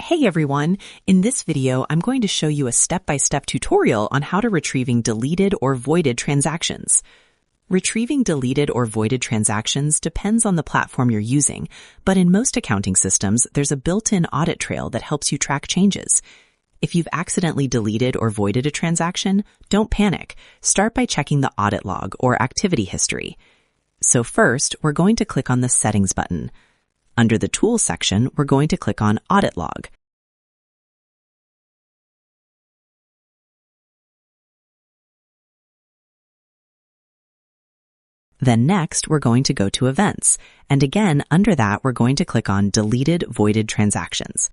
Hey everyone! In this video, I'm going to show you a step-by-step tutorial on how to retrieving deleted or voided transactions. Retrieving deleted or voided transactions depends on the platform you're using, but in most accounting systems, there's a built-in audit trail that helps you track changes. If you've accidentally deleted or voided a transaction, don't panic. Start by checking the audit log or activity history. So first, we're going to click on the Settings button. Under the Tools section, we're going to click on Audit Log. Then next, we're going to go to Events, and again, under that, we're going to click on Deleted Voided Transactions.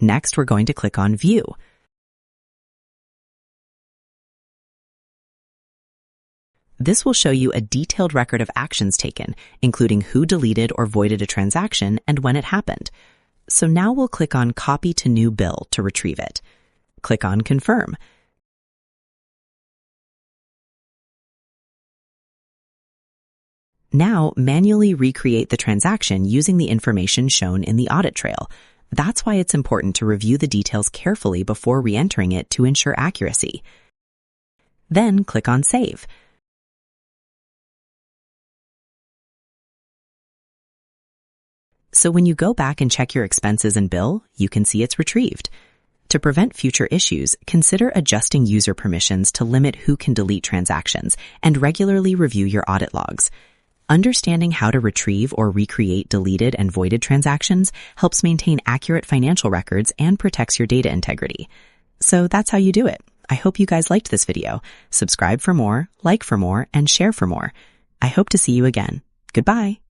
Next, we're going to click on View. This will show you a detailed record of actions taken, including who deleted or voided a transaction and when it happened. So now we'll click on Copy to New Bill to retrieve it. Click on Confirm. Now, manually recreate the transaction using the information shown in the audit trail. That's why it's important to review the details carefully before re-entering it to ensure accuracy. Then click on Save. So when you go back and check your expenses and bill, you can see it's retrieved. To prevent future issues, consider adjusting user permissions to limit who can delete transactions and regularly review your audit logs. Understanding how to retrieve or recreate deleted and voided transactions helps maintain accurate financial records and protects your data integrity. So that's how you do it. I hope you guys liked this video. Subscribe for more, like for more, and share for more. I hope to see you again. Goodbye.